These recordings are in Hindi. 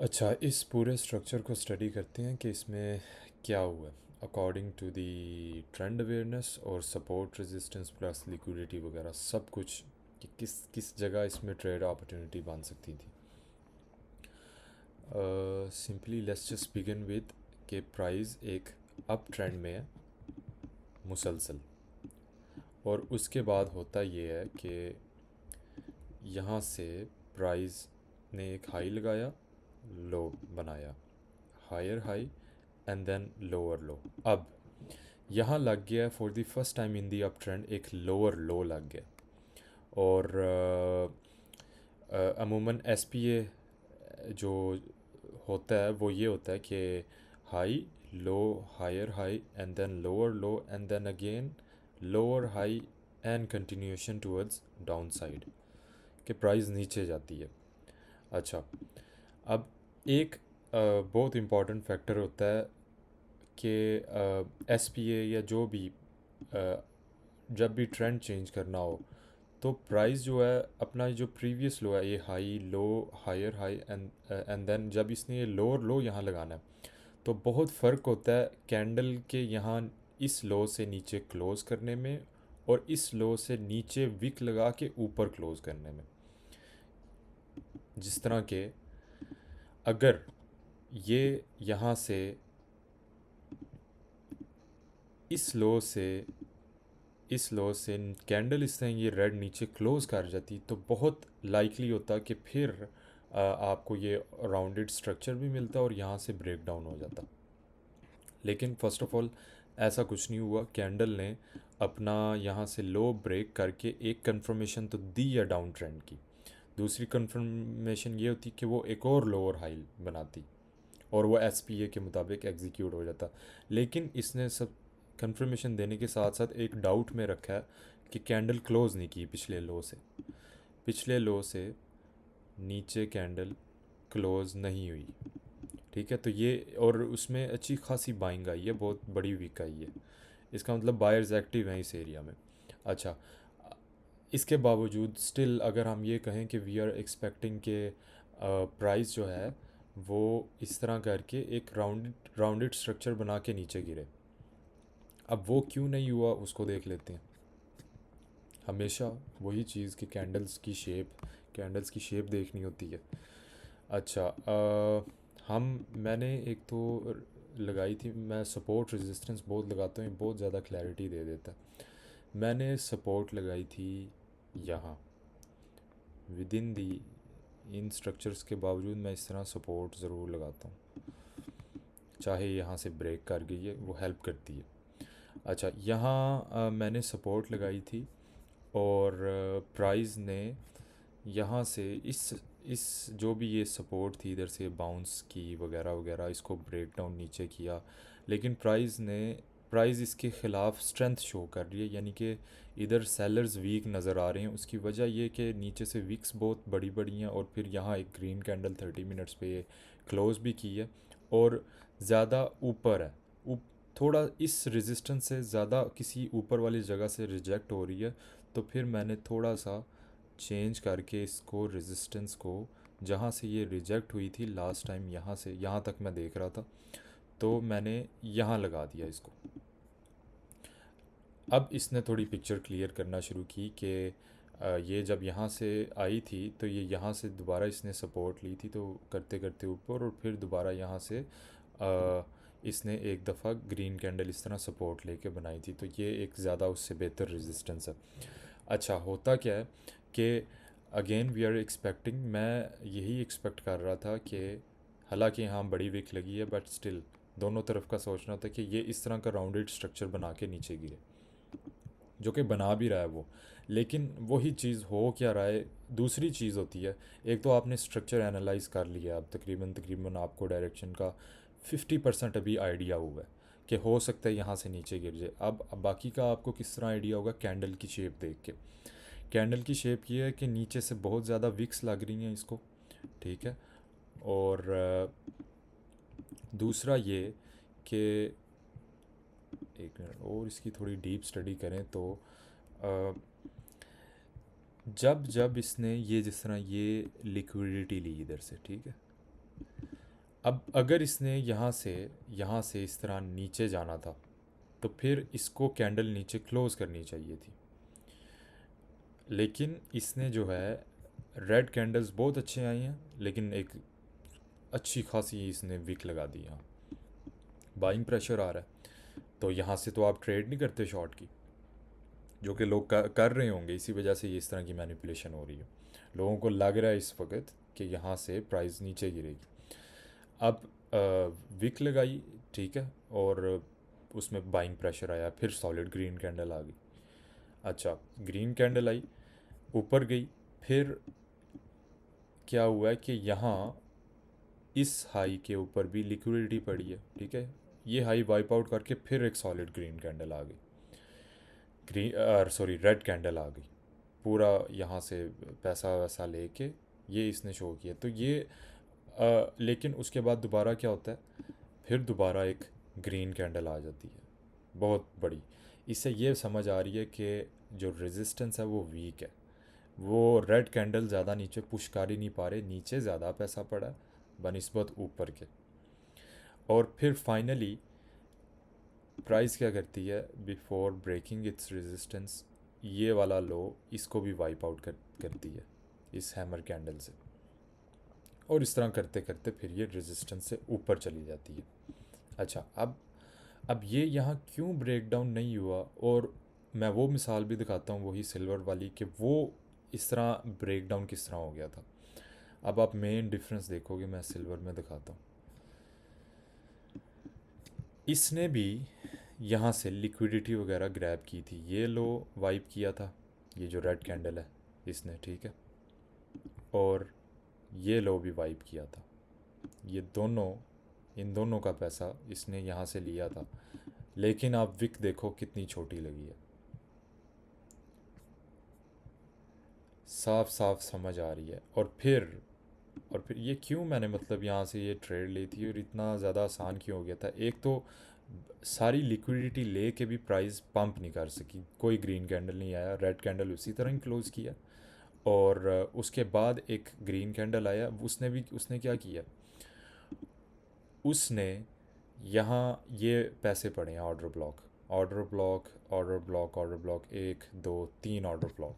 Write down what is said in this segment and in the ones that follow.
अच्छा, इस पूरे स्ट्रक्चर को स्टडी करते हैं कि इसमें क्या हुआ according to the trend awareness और सपोर्ट रेजिस्टेंस प्लस लिक्विडिटी वगैरह सब कुछ कि किस किस जगह इसमें ट्रेड अपॉर्चुनिटी बन सकती थी। Simply let's just begin with कि प्राइस एक अप ट्रेंड में है मुसलसल, और उसके बाद होता ये है कि यहाँ से प्राइस ने एक हाई लगाया, लो बनाया, higher high and then lower low. अब यहाँ लग गया for the first time in the up trend एक लोअर लो लग गया। और अमूमन एस पी ए जो होता है वो ये होता है कि high low higher high and then lower low and then again lower high and continuation towards down side कि प्राइस नीचे जाती है। अच्छा, अब एक बहुत इम्पॉर्टेंट फैक्टर होता है कि एस पी ए या जो भी जब भी ट्रेंड चेंज करना हो तो प्राइस जो है अपना जो प्रीवियस लो है ये high low higher high and then जब इसने ये लोअर लो यहाँ लगाना है तो बहुत फ़र्क होता है कैंडल के यहाँ इस लो से नीचे क्लोज करने में और इस लो से नीचे विक लगा के ऊपर क्लोज करने में। जिस तरह के अगर ये यहाँ से इस लो से इस लो से कैंडल इस तरह ये रेड नीचे क्लोज कर जाती तो बहुत लाइकली होता कि फिर आपको ये राउंडेड स्ट्रक्चर भी मिलता और यहाँ से ब्रेक डाउन हो जाता। लेकिन फ़र्स्ट ऑफ ऑल ऐसा कुछ नहीं हुआ, कैंडल ने अपना यहाँ से लो ब्रेक करके एक कंफर्मेशन तो दी है डाउन ट्रेंड की। दूसरी कंफर्मेशन ये होती कि वो एक और लोअर हाई बनाती और वो एस पी ए के मुताबिक एग्जीक्यूट हो जाता। लेकिन इसने सब कंफर्मेशन देने के साथ साथ एक डाउट में रखा है कि कैंडल क्लोज नहीं की पिछले लो से नीचे कैंडल क्लोज नहीं हुई। ठीक है, तो ये और उसमें अच्छी खासी बाइंग आई है, बहुत बड़ी वीक आई है। इसका मतलब बायर्स एक्टिव हैं इस एरिया में। अच्छा, इसके बावजूद स्टिल अगर हम ये कहें कि वी आर एक्सपेक्टिंग के प्राइस जो है वो इस तरह करके एक राउंडेड स्ट्रक्चर बना के नीचे गिरे। अब वो क्यों नहीं हुआ उसको देख लेते हैं। हमेशा वही चीज़ कि कैंडल्स की शेप देखनी होती है। अच्छा, मैंने एक तो लगाई थी, मैं सपोर्ट रेजिस्टेंस बहुत लगाता हूँ, बहुत ज़्यादा क्लैरिटी दे देता है। मैंने सपोर्ट लगाई थी यहाँ with in the in structures के बावजूद मैं इस तरह सपोर्ट ज़रूर लगाता हूँ, चाहे यहाँ से ब्रेक कर गई है वो हेल्प करती है। अच्छा, यहाँ मैंने सपोर्ट लगाई थी और प्राइस ने यहाँ से इस जो भी ये सपोर्ट थी इधर से बाउंस की वगैरह वगैरह इसको ब्रेक डाउन नीचे किया। लेकिन प्राइस इसके ख़िलाफ़ स्ट्रेंथ शो कर रही है, यानी कि इधर सेलर्स वीक नज़र आ रहे हैं। उसकी वजह ये कि नीचे से विक्स बहुत बड़ी बड़ी हैं और फिर यहाँ एक ग्रीन कैंडल 30 मिनट्स पे क्लोज भी की है और ज़्यादा ऊपर है। थोड़ा इस रेजिस्टेंस से ज़्यादा किसी ऊपर वाली जगह से रिजेक्ट हो रही है। तो फिर मैंने थोड़ा सा चेंज करके इसको रेजिस्टेंस को जहाँ से ये रिजेक्ट हुई थी लास्ट टाइम यहाँ से यहाँ तक मैं देख रहा था, तो मैंने यहाँ लगा दिया इसको। अब इसने थोड़ी पिक्चर क्लियर करना शुरू की कि ये जब यहाँ से आई थी तो ये यहाँ से दोबारा इसने सपोर्ट ली थी, तो करते करते ऊपर और फिर दोबारा यहाँ से इसने एक दफ़ा ग्रीन कैंडल इस तरह सपोर्ट लेके बनाई थी, तो ये एक ज़्यादा उससे बेहतर रेजिस्टेंस है। अच्छा, होता क्या है कि अगेन वी आर एक्सपेक्टिंग, मैं यही एक्सपेक्ट कर रहा था कि हालांकि यहाँ बड़ी विक लगी है बट स्टिल दोनों तरफ का सोचना था कि ये इस तरह का राउंडेड स्ट्रक्चर बना के नीचे गिरे, जो कि बना भी रहा है वो। लेकिन वही चीज़ हो क्या रहा है, दूसरी चीज़ होती है। एक तो आपने स्ट्रक्चर एनालाइज कर लिया, अब तकरीबन तकरीबन आपको डायरेक्शन का 50% अभी आइडिया हुआ है कि हो सकता है यहाँ से नीचे गिर जाए। अब बाकी का आपको किस तरह आइडिया होगा कैंडल की शेप देख के। कैंडल की शेप ये है कि नीचे से बहुत ज़्यादा विक्स लग रही हैं इसको, ठीक है। और दूसरा ये कि एक मिनट और इसकी थोड़ी डीप स्टडी करें तो अ, जब जब इसने ये जिस तरह ये लिक्विडिटी ली इधर से, ठीक है, अब अगर इसने यहाँ से इस तरह नीचे जाना था तो फिर इसको कैंडल नीचे क्लोज़ करनी चाहिए थी, लेकिन इसने जो है रेड कैंडल्स बहुत अच्छे आई हैं लेकिन एक अच्छी खासी इसने विक लगा दी यहाँ। बाइंग प्रेशर आ रहा है तो यहाँ से तो आप ट्रेड नहीं करते शॉर्ट की, जो कि लोग कर रहे होंगे, इसी वजह से ये इस तरह की मैनिपुलेशन हो रही है। लोगों को लग रहा है इस वक्त कि यहाँ से प्राइस नीचे गिरेगी। अब विक लगाई, ठीक है, और उसमें बाइंग प्रेशर आया, फिर सॉलिड ग्रीन कैंडल आ गई। अच्छा, ग्रीन कैंडल आई, ऊपर गई, फिर क्या हुआ है कि यहाँ इस हाई के ऊपर भी लिक्विडिटी पड़ी है, ठीक है। ये हाई वाइप आउट करके फिर एक सॉलिड ग्रीन कैंडल आ गई, रेड कैंडल आ गई, पूरा यहाँ से पैसा वैसा लेके ये इसने शो किया। तो ये लेकिन उसके बाद दोबारा क्या होता है, फिर दोबारा एक ग्रीन कैंडल आ जाती है बहुत बड़ी। इससे ये समझ आ रही है कि जो रेजिस्टेंस है वो वीक है, वो रेड कैंडल ज़्यादा नीचे पुश कर ही नहीं पा रहे, नीचे ज़्यादा पैसा पड़ा है बनिस्बत ऊपर के। और फिर फाइनली प्राइस क्या करती है, बिफोर ब्रेकिंग इट्स रेजिस्टेंस, ये वाला लो इसको भी वाइप आउट करती है इस हैमर कैंडल से, और इस तरह करते करते फिर ये रेजिस्टेंस से ऊपर चली जाती है। अच्छा, अब ये यहाँ क्यों ब्रेक डाउन नहीं हुआ, और मैं वो मिसाल भी दिखाता हूँ वही सिल्वर वाली, कि वो इस तरह ब्रेक डाउन किस तरह हो गया था। अब आप मेन डिफरेंस देखोगे, मैं सिल्वर में दिखाता हूँ। इसने भी यहाँ से लिक्विडिटी वगैरह ग्रैब की थी, ये लो वाइप किया था, ये जो रेड कैंडल है इसने, ठीक है, और ये लो भी वाइप किया था। ये दोनों, इन दोनों का पैसा इसने यहाँ से लिया था, लेकिन आप विक देखो कितनी छोटी लगी है, साफ साफ समझ आ रही है। और फिर ये क्यों मैंने मतलब यहाँ से ये ट्रेड ली थी और इतना ज़्यादा आसान क्यों हो गया था। एक तो सारी लिक्विडिटी ले के भी प्राइस पंप नहीं कर सकी, कोई ग्रीन कैंडल नहीं आया, रेड कैंडल उसी तरह ही क्लोज़ किया। और उसके बाद एक ग्रीन कैंडल आया, उसने क्या किया, उसने यहाँ ये पैसे पड़े हैं order block, order block, order block, order block, 1 2 3 order block,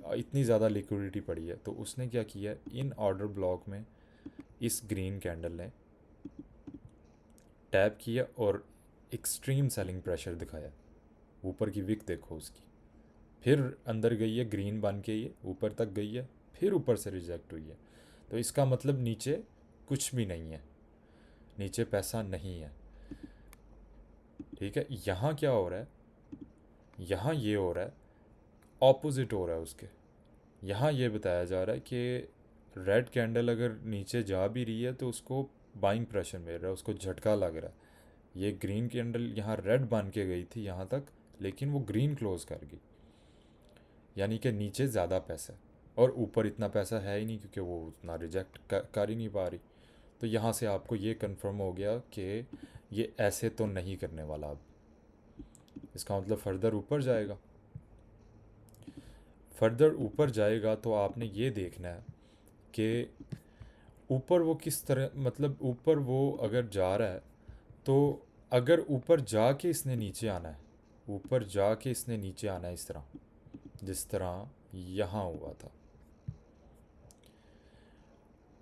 इतनी ज़्यादा लिक्विडिटी पड़ी है। तो उसने क्या किया, इन ऑर्डर ब्लॉक में इस ग्रीन कैंडल ने टैप किया और एक्सट्रीम सेलिंग प्रेशर दिखाया, ऊपर की विक देखो उसकी, फिर अंदर गई है ग्रीन बन के, ये ऊपर तक गई है, फिर ऊपर से रिजेक्ट हुई है। तो इसका मतलब नीचे कुछ भी नहीं है, नीचे पैसा नहीं है, ठीक है। यहाँ क्या हो रहा है, यहाँ ये हो रहा है, ऑपोजिट हो रहा है उसके। यहाँ ये बताया जा रहा है कि रेड कैंडल अगर नीचे जा भी रही है तो उसको बाइंग प्रेशर मिल रहा है, उसको झटका लग रहा है। ये ग्रीन कैंडल यहाँ रेड बन के गई थी यहाँ तक, लेकिन वो ग्रीन क्लोज कर गई, यानी कि नीचे ज़्यादा पैसा है और ऊपर इतना पैसा है ही नहीं, क्योंकि वो उतना रिजेक्ट कर ही नहीं पा रही। तो यहाँ से आपको ये कंफर्म हो गया कि ये ऐसे तो नहीं करने वाला। अब इसका मतलब फर्दर ऊपर जाएगा, फर्दर ऊपर जाएगा तो आपने ये देखना है कि ऊपर वो किस तरह, मतलब ऊपर वो अगर जा रहा है तो अगर ऊपर जाके इसने नीचे आना है, ऊपर जाके इसने नीचे आना है इस तरह, जिस तरह यहाँ हुआ था,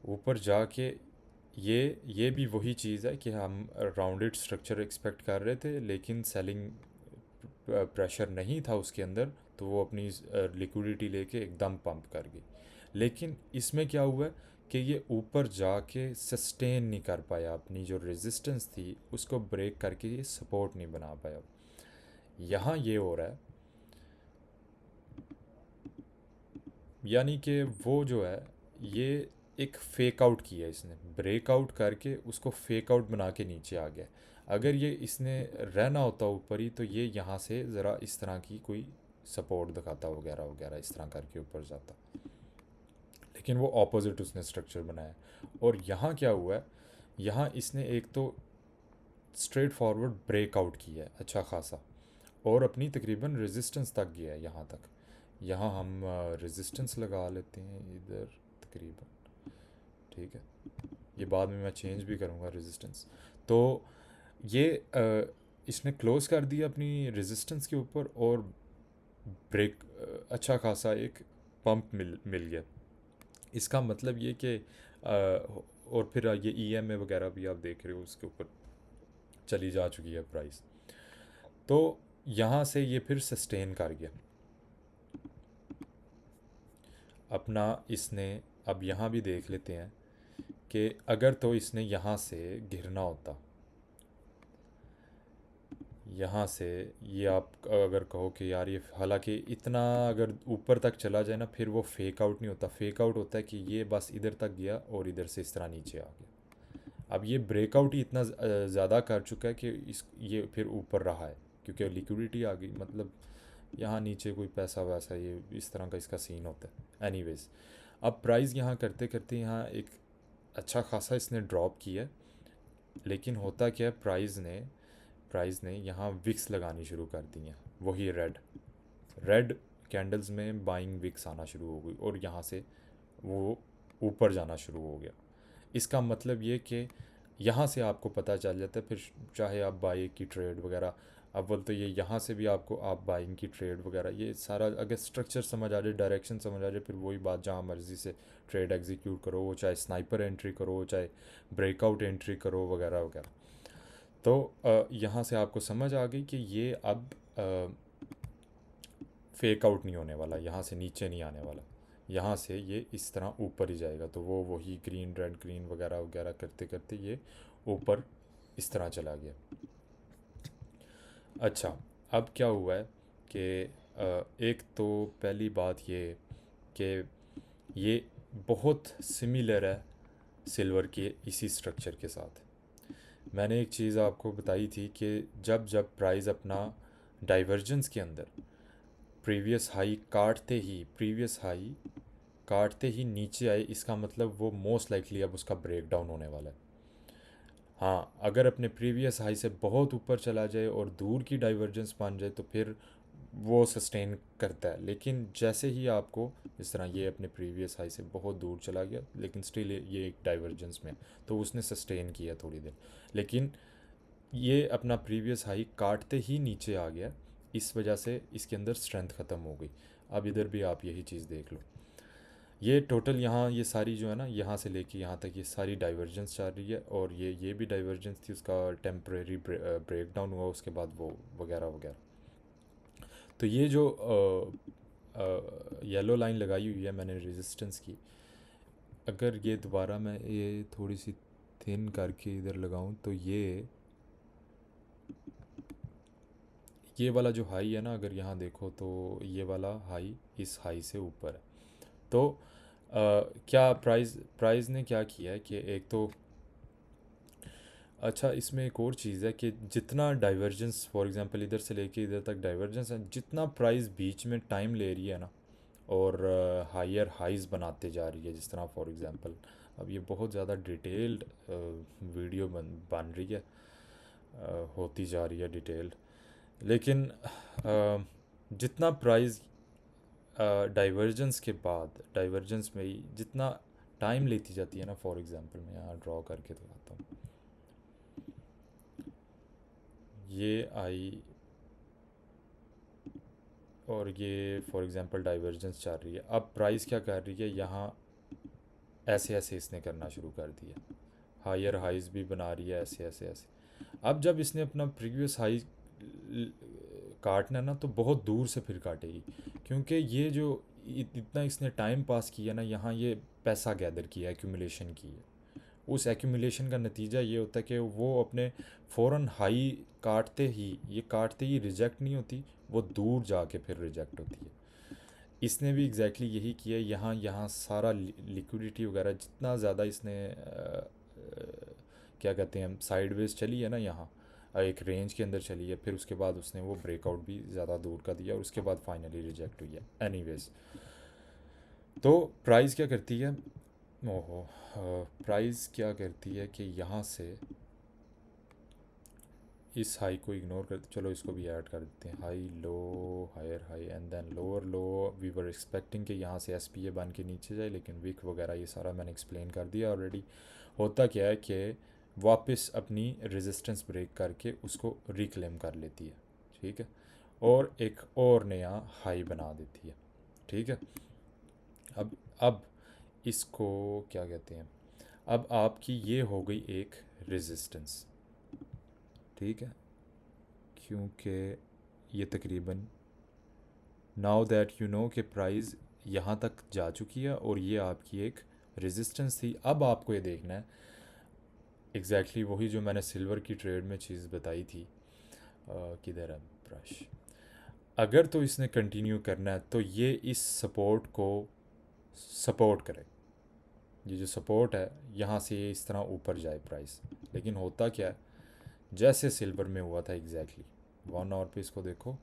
ऊपर जाके ये भी वही चीज़ है कि हम राउंडेड स्ट्रक्चर एक्सपेक्ट कर रहे थे, लेकिन सेलिंग प्रेशर नहीं था उसके अंदर, तो वो अपनी लिक्विडिटी लेके एकदम पंप कर गई। लेकिन इसमें क्या हुआ कि ये ऊपर जाके सस्टेन नहीं कर पाया, अपनी जो रेजिस्टेंस थी उसको ब्रेक करके ये सपोर्ट नहीं बना पाया। यहाँ ये हो रहा है, यानी कि वो जो है ये एक फेक आउट किया इसने, ब्रेकआउट करके उसको फेक आउट बना के नीचे आ गया। अगर ये इसने रहना होता ऊपर ही तो ये यहाँ से ज़रा इस तरह की कोई सपोर्ट दिखाता वगैरह वगैरह, इस तरह करके ऊपर जाता, लेकिन वो ऑपोजिट उसने स्ट्रक्चर बनाया। और यहाँ क्या हुआ है, यहाँ इसने एक तो स्ट्रेट फॉरवर्ड ब्रेकआउट किया है अच्छा खासा, और अपनी तकरीबन रेजिस्टेंस तक गया है यहाँ तक। यहाँ हम रेजिस्टेंस लगा लेते हैं इधर तकरीबन, ठीक है। ये बाद में मैं चेंज भी करूँगा रेजिस्टेंस। तो ये इसने क्लोज़ कर दिया अपनी रेजिस्टेंस के ऊपर, और ब्रेक अच्छा खासा एक पंप मिल मिल गया। इसका मतलब ये कि और फिर ये ईएमए वगैरह भी आप देख रहे हो उसके ऊपर चली जा चुकी है प्राइस। तो यहाँ से ये फिर सस्टेन कर गया अपना इसने। अब यहाँ भी देख लेते हैं कि अगर तो इसने यहाँ से गिरना होता, यहाँ से, ये आप अगर कहो कि यार ये हालांकि इतना अगर ऊपर तक चला जाए ना, फिर वो फेक आउट नहीं होता। फेक आउट होता है कि ये बस इधर तक गया और इधर से इस तरह नीचे आ गया। अब ये ब्रेकआउट ही इतना ज़्यादा कर चुका है कि इस ये फिर ऊपर रहा है, क्योंकि लिक्विडिटी आ गई। मतलब यहाँ नीचे कोई पैसा वैसा, ये इस तरह का इसका सीन होता है। एनीवेज, अब प्राइस यहाँ करते करते यहाँ एक अच्छा खासा इसने ड्रॉप किया। लेकिन होता क्या है, प्राइस ने यहाँ विक्स लगानी शुरू कर दी हैं, वही रेड रेड कैंडल्स में बाइंग विक्स आना शुरू हो गई, और यहाँ से वो ऊपर जाना शुरू हो गया। इसका मतलब ये कि यहाँ से आपको पता चल जाता है फिर, चाहे आप बाई की ट्रेड वगैरह, अव्वल तो ये यहाँ से भी आपको आप बाइंग की ट्रेड वगैरह, ये सारा अगर स्ट्रक्चर समझ आ जाए, डायरेक्शन समझ आ जाए, फिर वही बात जहाँ मर्ज़ी से ट्रेड एग्जीक्यूट करो, वो चाहे स्नाइपर एंट्री करो, चाहे ब्रेकआउट एंट्री करो वगैरह वगैरह। तो यहाँ से आपको समझ आ गई कि ये अब फेक आउट नहीं होने वाला, यहाँ से नीचे नहीं आने वाला, यहाँ से ये इस तरह ऊपर ही जाएगा। तो वो वही ग्रीन रेड ग्रीन वगैरह वगैरह करते करते ये ऊपर इस तरह चला गया। अच्छा, अब क्या हुआ है कि एक तो पहली बात ये कि ये बहुत सिमिलर है सिल्वर के इसी स्ट्रक्चर के साथ। मैंने एक चीज़ आपको बताई थी कि जब जब प्राइस अपना डाइवर्जेंस के अंदर प्रीवियस हाई काटते ही नीचे आए, इसका मतलब वो मोस्ट लाइकली अब उसका ब्रेक डाउन होने वाला है। हाँ, अगर अपने प्रीवियस हाई से बहुत ऊपर चला जाए और दूर की डाइवर्जेंस बन जाए तो फिर वो सस्टेन करता है। लेकिन जैसे ही आपको, जिस तरह ये अपने प्रीवियस हाई से बहुत दूर चला गया लेकिन स्टिल ये एक डाइवर्जेंस में, तो उसने सस्टेन किया थोड़ी देर। लेकिन ये अपना प्रीवियस हाई काटते ही नीचे आ गया, इस वजह से इसके अंदर स्ट्रेंथ ख़त्म हो गई। अब इधर भी आप यही चीज़ देख लो, ये टोटल यहाँ ये सारी जो है ना, यहाँ से लेके यहाँ तक ये सारी डाइवर्जेंस चल रही है, और ये भी डाइवर्जेंस थी, उसका टेम्परेरी ब्रेक डाउन हुआ उसके बाद वो वगैरह वगैरह। तो ये जो येलो लाइन लगाई हुई है मैंने रेजिस्टेंस की, अगर ये दोबारा मैं ये थोड़ी सी थिन करके इधर लगाऊं तो ये वाला जो हाई है ना, अगर यहाँ देखो तो ये वाला हाई इस हाई से ऊपर है। तो क्या प्राइस ने क्या किया है कि एक तो, अच्छा इसमें एक और चीज़ है कि जितना डाइवर्जेंस, फॉर एग्जांपल इधर से लेके इधर तक डाइवर्जेंस है, जितना प्राइस बीच में टाइम ले रही है ना, और हायर हाइज बनाते जा रही है, जिस तरह फॉर एग्जांपल अब ये बहुत ज़्यादा डिटेल्ड वीडियो बन रही है, होती जा रही है डिटेल्ड। लेकिन जितना प्राइस डाइवर्जेंस के बाद, डाइवर्जेंस में ही जितना टाइम लेती जाती है ना, फॉर एग्जांपल मैं यहाँ ड्रॉ करके दिखाता हूँ, ये आई और ये फॉर एग्जांपल डाइवर्जेंस चल रही है। अब प्राइस क्या कर रही है, यहाँ ऐसे ऐसे इसने करना शुरू कर दिया, हायर हाइज भी बना रही है, ऐसे ऐसे ऐसे। अब जब इसने अपना प्रीवियस हाई काटना ना, तो बहुत दूर से फिर काटेगी, क्योंकि ये जो इतना इसने टाइम पास किया ना, यहाँ ये पैसा गैदर किया, एक्यूमुलेशन की है। उस एक्यूमुलेशन का नतीजा ये होता है कि वो अपने फ़ौरन हाई काटते ही रिजेक्ट नहीं होती, वो दूर जाके फिर रिजेक्ट होती है। इसने भी एग्जैक्टली यही किया। यहाँ यहाँ सारा लिक्विडिटी वगैरह जितना ज़्यादा इसने क्या कहते हैं साइडवेज चली है ना, यहाँ एक रेंज के अंदर चली है, फिर उसके बाद उसने वो ब्रेकआउट भी ज़्यादा दूर का दिया और उसके बाद फाइनली रिजेक्ट हुई है। एनीवेज, तो प्राइस क्या करती है, ओहो, प्राइस क्या करती है कि यहाँ से इस हाई को इग्नोर कर, चलो इसको भी ऐड कर देते हैं, high low higher high and then lower low. We were expecting कि यहाँ से एस पी ए बन के नीचे जाए, लेकिन विक वगैरह ये सारा मैंने एक्सप्लेन कर दिया ऑलरेडी। होता क्या है कि वापस अपनी रेजिस्टेंस ब्रेक करके उसको रिक्लेम कर लेती है, ठीक है, और एक और नया हाई बना देती है, ठीक है। अब इसको क्या कहते हैं, अब आपकी ये हो गई एक रेजिस्टेंस, ठीक है, क्योंकि ये तकरीबन नाउ दैट यू नो कि प्राइस यहाँ तक जा चुकी है और ये आपकी एक रेजिस्टेंस थी। अब आपको ये देखना है एग्जैक्टली वही जो मैंने सिल्वर की ट्रेड में चीज़ बताई थी। किधर है ब्रश। अगर तो इसने कंटिन्यू करना है तो ये इस सपोर्ट को सपोर्ट करे, ये जो सपोर्ट है यहाँ से ये इस तरह ऊपर जाए प्राइस। लेकिन होता क्या है, जैसे सिल्वर में हुआ था एग्जैक्टली 1 आवर पे इसको देखो,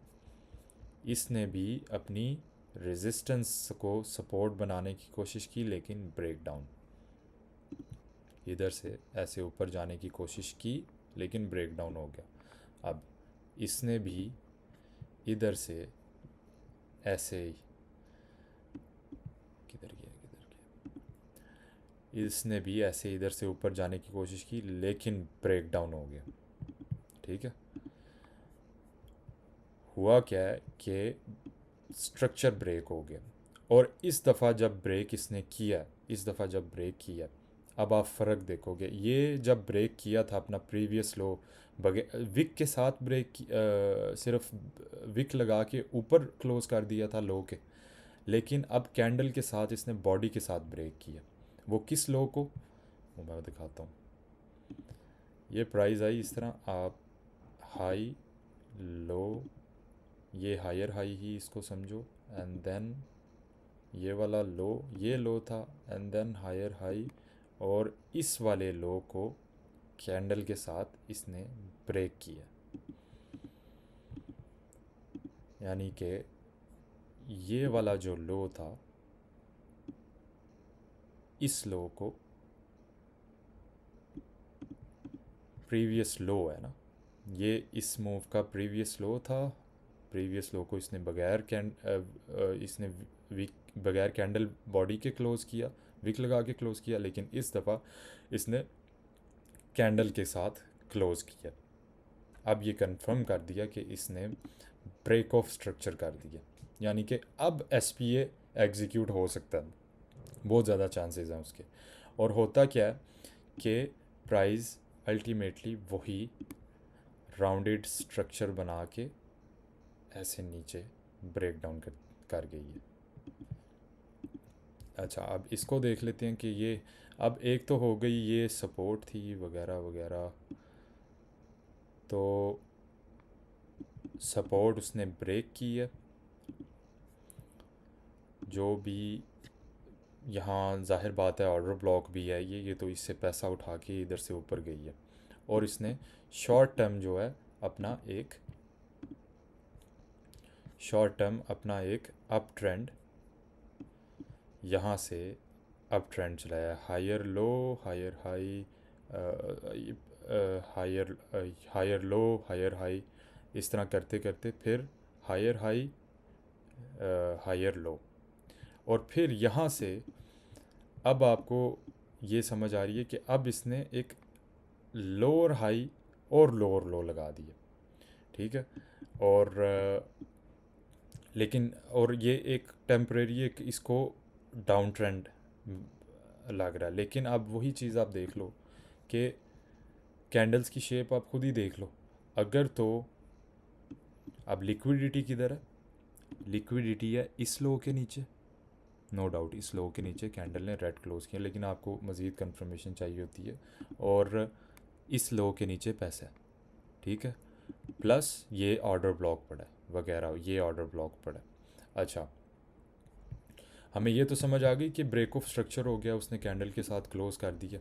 इसने भी अपनी रेजिस्टेंस को सपोर्ट बनाने की कोशिश की लेकिन ब्रेक डाउन, इधर से ऐसे ऊपर जाने की कोशिश की लेकिन ब्रेक डाउन हो गया। अब इसने भी इधर से ऐसे ही इसने भी ऐसे इधर से ऊपर जाने की कोशिश की लेकिन ब्रेक डाउन हो गया, ठीक है। हुआ क्या है कि स्ट्रक्चर ब्रेक हो गया, और इस दफ़ा जब ब्रेक इसने किया, इस दफ़ा जब ब्रेक किया, अब आप फ़र्क देखोगे, ये जब ब्रेक किया था अपना प्रीवियस लो बगैर विक के साथ सिर्फ विक लगा के ऊपर क्लोज कर दिया था लो के, लेकिन अब कैंडल के साथ इसने बॉडी के साथ ब्रेक किया। वो किस लो को, वो मैं दिखाता हूँ। ये प्राइस आई इस तरह, आप हाई लो, ये हायर हाई ही इसको समझो, एंड देन ये वाला लो, ये लो था, एंड देन हायर हाई, और इस वाले लो को कैंडल के साथ इसने ब्रेक किया, यानी कि ये वाला जो लो था, इस लो को प्रीवियस लो है ना, ये इस मूव का प्रीवियस लो था, प्रीवियस लो को इसने इसने बगैर कैंडल बॉडी के क्लोज़ किया, विक लगा के क्लोज़ किया, लेकिन इस दफ़ा इसने कैंडल के साथ क्लोज़ किया। अब ये कंफर्म कर दिया कि इसने ब्रेक ऑफ स्ट्रक्चर कर दिया, यानी कि अब SPA एग्जीक्यूट हो सकता है, बहुत ज़्यादा चांसेस हैं उसके। और होता क्या है कि प्राइस अल्टीमेटली वही राउंडेड स्ट्रक्चर बना के ऐसे नीचे ब्रेक डाउन कर गई है। अच्छा, अब इसको देख लेते हैं कि ये, अब एक तो हो गई ये सपोर्ट थी वगैरह वगैरह, तो सपोर्ट उसने ब्रेक की है, जो भी यहाँ जाहिर बात है ऑर्डर ब्लॉक भी है ये तो इससे पैसा उठा के इधर से ऊपर गई है, और इसने शॉर्ट टर्म जो है अपना एक अप ट्रेंड यहाँ से अप ट्रेंड चलाया, higher low higher high, higher low higher high, इस तरह करते करते फिर हायर हाई हायर लो, और फिर यहाँ से अब आपको ये समझ आ रही है कि अब इसने एक लोअर हाई और लोअर लो लगा दिया, ठीक है। और लेकिन और ये एक टेम्परेरी एक इसको डाउन ट्रेंड लग रहा है, लेकिन अब वही चीज़ आप देख लो कि कैंडल्स की शेप आप खुद ही देख लो। अगर तो अब लिक्विडिटी किधर है, लिक्विडिटी है इस लो के नीचे, नो डाउट इस लो के नीचे कैंडल ने रेड क्लोज किया, लेकिन आपको मज़ीद कंफर्मेशन चाहिए होती है, और इस लो के नीचे पैसा है, ठीक है, प्लस ये ऑर्डर ब्लॉक पड़ा है वगैरह, ये ऑर्डर ब्लॉक पड़ा है। अच्छा, हमें ये तो समझ आ गई कि ब्रेक ऑफ स्ट्रक्चर हो गया, उसने कैंडल के साथ क्लोज़ कर दिया,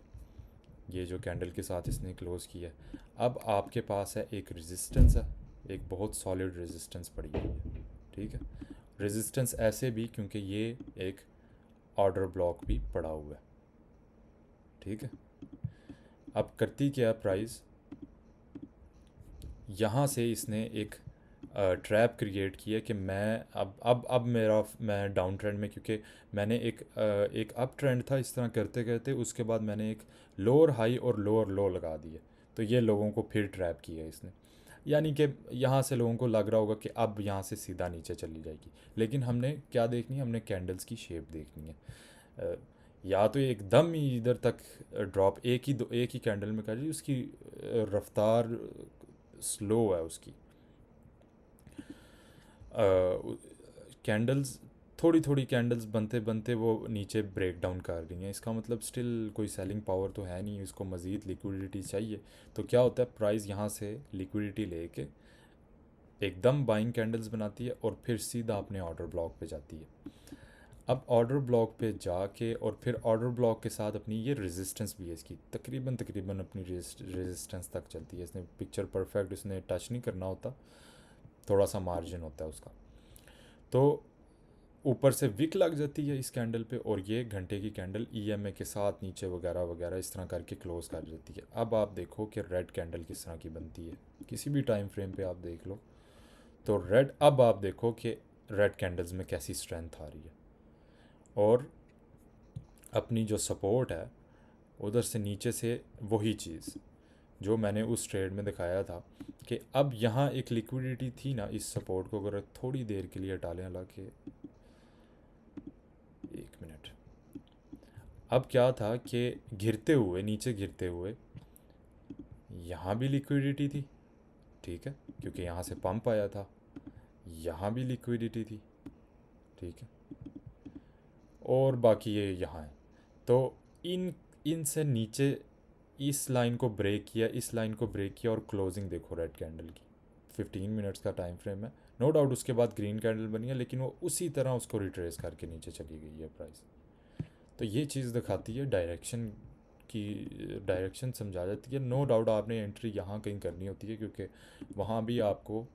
ये जो कैंडल के साथ इसने क्लोज़ किया। अब आपके पास है एक रेजिस्टेंस है, एक बहुत सॉलिड रेजिस्टेंस पड़ी हुई है, ठीक है। रेजिस्टेंस ऐसे भी क्योंकि ये एक ऑर्डर ब्लॉक भी पड़ा हुआ है, ठीक है। अब करती क्या प्राइस, यहाँ से इसने एक ट्रैप क्रिएट की है कि मैं मैं डाउन ट्रेंड में, क्योंकि मैंने एक अप ट्रेंड था, इस तरह करते करते उसके बाद मैंने एक लोअर हाई और लोअर लो लगा दिए, तो ये लोगों को फिर ट्रैप किया इसने। यानी कि यहाँ से लोगों को लग रहा होगा कि अब यहाँ से सीधा नीचे चली जाएगी, लेकिन हमने क्या देखनी है, हमने कैंडल्स की शेप देखनी है। अ, या तो एकदम ही इधर तक ड्रॉप एक ही कैंडल में कर रही, उसकी रफ्तार स्लो है उसकी। कैंडल्स थोड़ी थोड़ी कैंडल्स बनते बनते वो नीचे ब्रेक डाउन कर रही हैं, इसका मतलब स्टिल कोई सेलिंग पावर तो है नहीं, इसको मज़ीद लिक्विडिटी चाहिए। तो क्या होता है, प्राइस यहाँ से लिक्विडिटी लेके एकदम बाइंग कैंडल्स बनाती है और फिर सीधा अपने ऑर्डर ब्लॉक पे जाती है। अब ऑर्डर ब्लॉक पे जाके और फिर ऑर्डर ब्लॉक के साथ अपनी ये रेजिस्टेंस भी है इसकी, तकरीबन तकरीबन अपनी रेजिस्टेंस तक चलती है। इसने पिक्चर परफेक्ट इसने टच नहीं करना होता, थोड़ा सा मार्जिन होता है उसका। तो ऊपर से विक लग जाती है इस कैंडल पे, और ये घंटे की कैंडल ईएमए के साथ नीचे वगैरह वगैरह इस तरह करके क्लोज कर देती है। अब आप देखो कि रेड कैंडल किस तरह की बनती है, किसी भी टाइम फ्रेम पे आप देख लो। तो रेड, अब आप देखो कि रेड कैंडल्स में कैसी स्ट्रेंथ आ रही है, और अपनी जो सपोर्ट है उधर से नीचे से वही चीज़ जो मैंने उस ट्रेड में दिखाया था कि अब यहाँ एक लिक्विडिटी थी ना, इस सपोर्ट को अगर थोड़ी देर के लिए हटा लें, हालांकि एक मिनट, अब क्या था कि गिरते हुए नीचे गिरते हुए यहाँ भी लिक्विडिटी थी, ठीक है, क्योंकि यहाँ से पंप आया था, यहाँ भी लिक्विडिटी थी, ठीक है, और बाकी ये यहाँ है। तो इन इन से नीचे इस लाइन को ब्रेक किया, इस लाइन को ब्रेक किया, और क्लोजिंग देखो रेड कैंडल की, 15 मिनट्स का टाइम फ्रेम है। नो डाउट उसके बाद ग्रीन कैंडल बनी है, लेकिन वो उसी तरह उसको रिट्रेस करके नीचे चली गई है प्राइस। तो ये चीज़ दिखाती है डायरेक्शन की, डायरेक्शन समझा जाती है। नो डाउट आपने एंट्री यहाँ कहीं करनी होती है, क्योंकि वहाँ भी आपको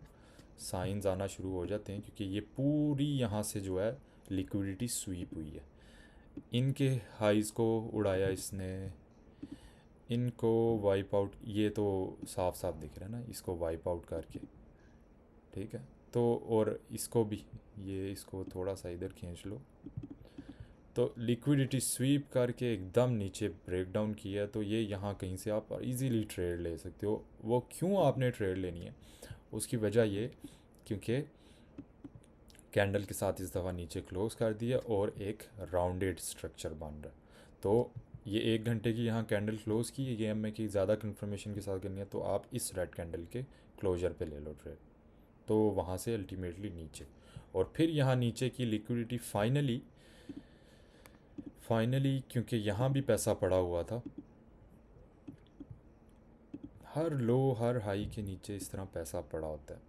साइंस आना शुरू हो जाते हैं, क्योंकि ये पूरी यहाँ से जो है लिक्विडिटी स्वीप हुई है। इनके हाइज़ को उड़ाया इसने, इनको वाइप आउट, ये तो साफ साफ दिख रहा है ना, इसको वाइप आउट करके, ठीक है। तो और इसको भी, ये इसको थोड़ा सा इधर खींच लो, तो लिक्विडिटी स्वीप करके एकदम नीचे ब्रेक डाउन किया है। तो ये यहाँ कहीं से आप इजीली ट्रेड ले सकते हो। वो क्यों आपने ट्रेड लेनी है, उसकी वजह ये, क्योंकि कैंडल के साथ इस दफ़ा नीचे क्लोज कर दिया और एक राउंडेड स्ट्रक्चर बन रहा है। तो ये 1 घंटे की यहाँ कैंडल क्लोज की, ये हमें की ज़्यादा कंफर्मेशन के साथ करनी है, तो आप इस रेड कैंडल के क्लोजर पे ले लो ट्रेड, तो वहाँ से अल्टीमेटली नीचे, और फिर यहाँ नीचे की लिक्विडिटी फाइनली क्योंकि यहाँ भी पैसा पड़ा हुआ था, हर लो हर हाई के नीचे इस तरह पैसा पड़ा होता है,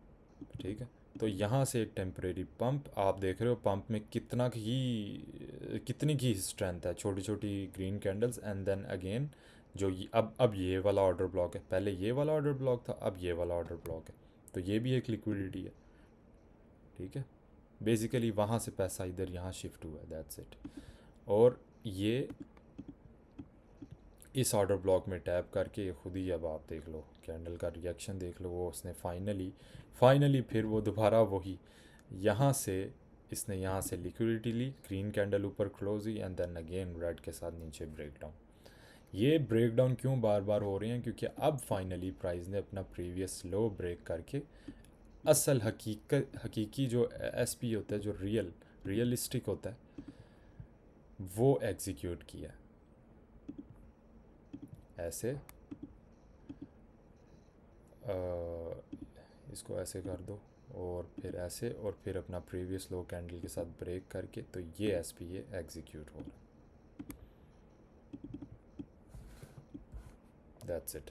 ठीक है। तो यहाँ से एक टेम्परेरी पंप आप देख रहे हो, पंप में कितनी की स्ट्रेंथ है, छोटी छोटी green candles, and then again जो अब ये वाला ऑर्डर ब्लॉक है, पहले ये वाला ऑर्डर ब्लॉक था, अब ये वाला ऑर्डर ब्लॉक है, तो ये भी एक लिक्विडिटी है, ठीक है। बेसिकली वहाँ से पैसा इधर यहाँ शिफ्ट हुआ है, दैट्स इट। और ये इस ऑर्डर ब्लॉक में टैप करके ये खुद ही, अब आप देख लो कैंडल का रिएक्शन देख लो, वो उसने फाइनली फिर वो दोबारा वही यहाँ से, इसने यहाँ से लिक्विडिटी ली, ग्रीन कैंडल ऊपर क्लोज हुई, एंड देन अगेन रेड के साथ नीचे ब्रेक डाउन। ये ब्रेक डाउन क्यों बार बार हो रहे हैं, क्योंकि अब फाइनली प्राइस ने अपना प्रीवियस लो ब्रेक करके असल हकीकी जो एसपी होता है, जो रियलिस्टिक होता है, वो एग्जीक्यूट किया। ऐसे इसको ऐसे कर दो, और फिर ऐसे, और फिर अपना प्रीवियस लो कैंडल के साथ ब्रेक करके, तो ये एसपी ये एग्जीक्यूट हो रहा है, दैट्स इट।